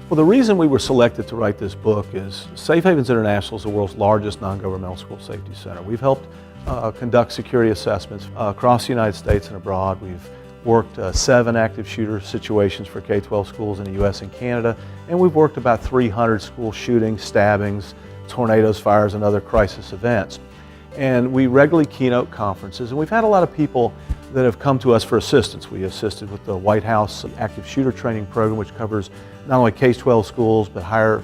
Well, the reason we were selected to write this book is Safe Havens International is the world's largest non-governmental school safety center. We've helped conduct security assessments across the United States and abroad. We've worked 7 active shooter situations for K-12 schools in the U.S. and Canada, and we've worked about 300 school shootings, stabbings, tornadoes, fires, and other crisis events. And we regularly keynote conferences, and we've had a lot of people that have come to us for assistance. We assisted with the White House Active Shooter Training Program, which covers not only K-12 schools, but higher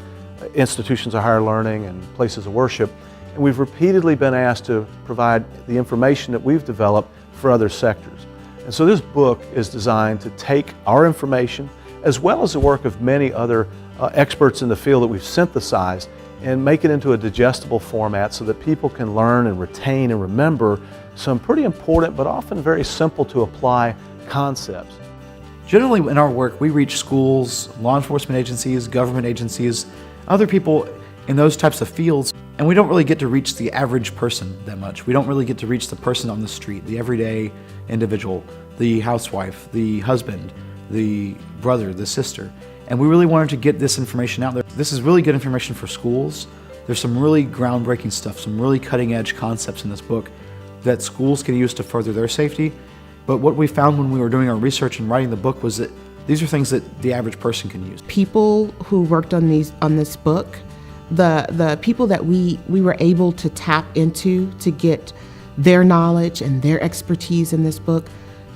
institutions of higher learning and places of worship. And we've repeatedly been asked to provide the information that we've developed for other sectors. And so this book is designed to take our information, as well as the work of many other experts in the field that we've synthesized, and make it into a digestible format so that people can learn and retain and remember some pretty important but often very simple to apply concepts. Generally in our work, we reach schools, law enforcement agencies, government agencies, other people in those types of fields, and we don't really get to reach the average person that much. We don't really get to reach the person on the street, the everyday individual, the housewife, the husband, the brother, the sister. And we really wanted to get this information out there. This is really good information for schools. There's some really groundbreaking stuff, some really cutting-edge concepts in this book that schools can use to further their safety. But what we found when we were doing our research and writing the book was that these are things that the average person can use. People who worked on this book, the people that we were able to tap into to get their knowledge and their expertise in this book,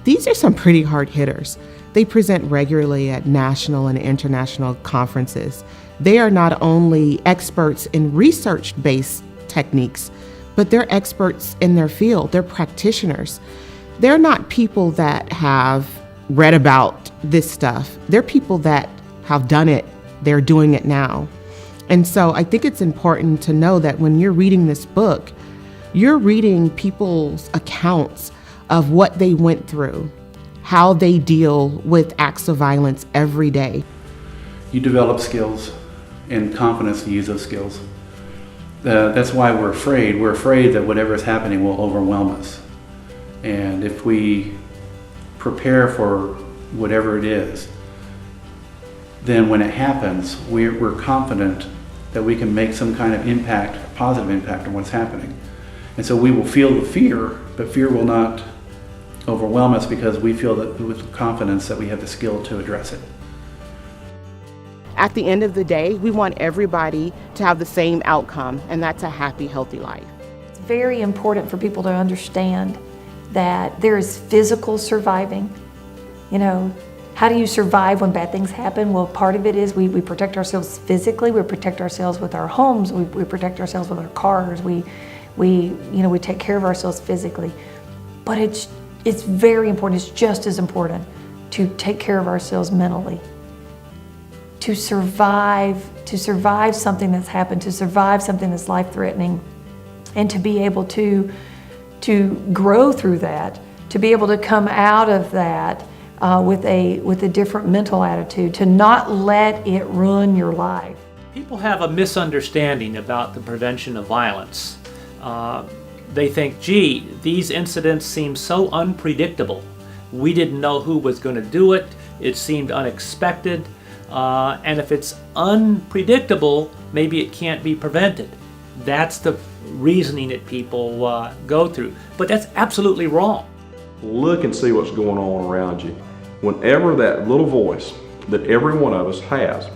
these are some pretty hard hitters. They present regularly at national and international conferences. They are not only experts in research-based techniques, but they're experts in their field. They're practitioners. They're not people that have read about this stuff. They're people that have done it. They're doing it now. And so I think it's important to know that when you're reading this book, you're reading people's accounts of what they went through, how they deal with acts of violence every day. You develop skills and confidence to use those skills. That's why we're afraid. We're afraid that whatever is happening will overwhelm us. And if we prepare for whatever it is, then when it happens, we're confident that we can make some kind of impact, positive impact on what's happening. And so we will feel the fear, but fear will not overwhelm us because we feel that with confidence that we have the skill to address it. At the end of the day, we want everybody to have the same outcome, and that's a happy, healthy life. It's very important for people to understand that there is physical surviving. You know, how do you survive when bad things happen? Well, part of it is we protect ourselves physically, we protect ourselves with our homes, we protect ourselves with our cars, we take care of ourselves physically. But it's very important, it's just as important to take care of ourselves mentally. To survive something that's happened, to survive something that's life-threatening, and to be able to grow through that, to be able to come out of that with a different mental attitude, to not let it ruin your life. People have a misunderstanding about the prevention of violence. They think, gee, these incidents seem so unpredictable. We didn't know who was going to do it. It seemed unexpected. And if it's unpredictable, maybe it can't be prevented. That's the reasoning that people go through. But that's absolutely wrong. Look and see what's going on around you. Whenever that little voice that every one of us has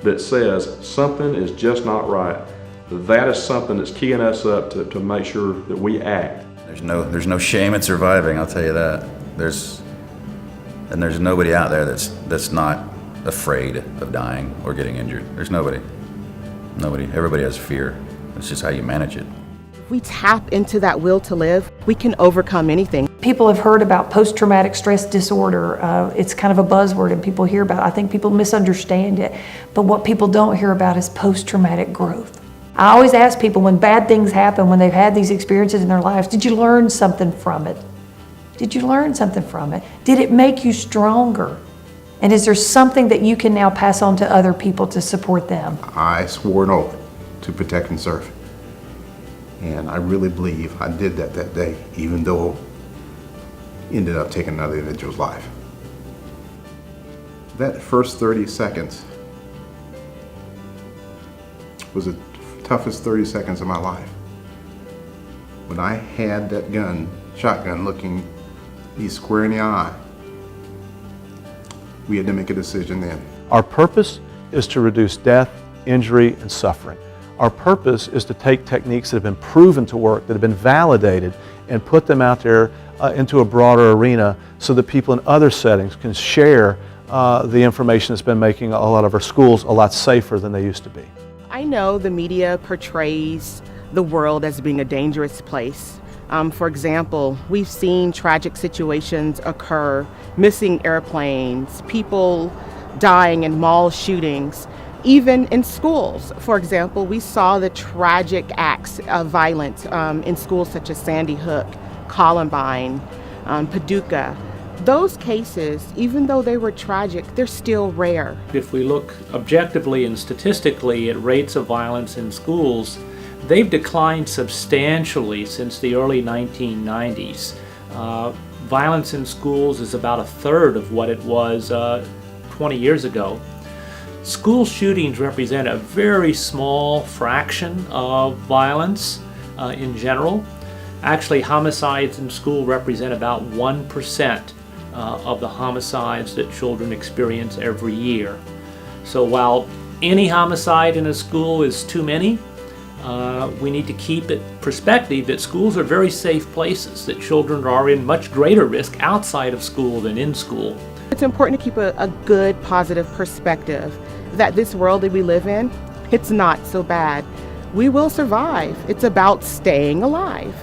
that says something is just not right, that is something that's keying us up to make sure that we act. There's no shame in surviving, I'll tell you that. There's nobody out there that's not afraid of dying or getting injured. There's nobody. Everybody has fear. It's just how you manage it. If we tap into that will to live, we can overcome anything. People have heard about post-traumatic stress disorder. It's kind of a buzzword and people hear about it. I think people misunderstand it. But what people don't hear about is post-traumatic growth. I always ask people when bad things happen, when they've had these experiences in their lives, did you learn something from it? Did you learn something from it? Did it make you stronger? And is there something that you can now pass on to other people to support them? I swore an oath to protect and serve. And I really believe I did that day, even though it ended up taking another individual's life. That first 30 seconds was the toughest 30 seconds of my life. When I had that gun, shotgun, looking me square in the eye, we had to make a decision then. Our purpose is to reduce death, injury, and suffering. Our purpose is to take techniques that have been proven to work, that have been validated, and put them out there into a broader arena so that people in other settings can share the information that's been making a lot of our schools a lot safer than they used to be. I know the media portrays the world as being a dangerous place. For example, we've seen tragic situations occur, missing airplanes, people dying in mall shootings, even in schools. For example, we saw the tragic acts of violence in schools such as Sandy Hook, Columbine, Paducah. Those cases, even though they were tragic, they're still rare. If we look objectively and statistically at rates of violence in schools, they've declined substantially since the early 1990s. Violence in schools is about a third of what it was 20 years ago. School shootings represent a very small fraction of violence in general. Actually, homicides in school represent about 1% of the homicides that children experience every year. So while any homicide in a school is too many, we need to keep it perspective that schools are very safe places, that children are in much greater risk outside of school than in school. It's important to keep a good, positive perspective that this world that we live in, it's not so bad. We will survive. It's about staying alive.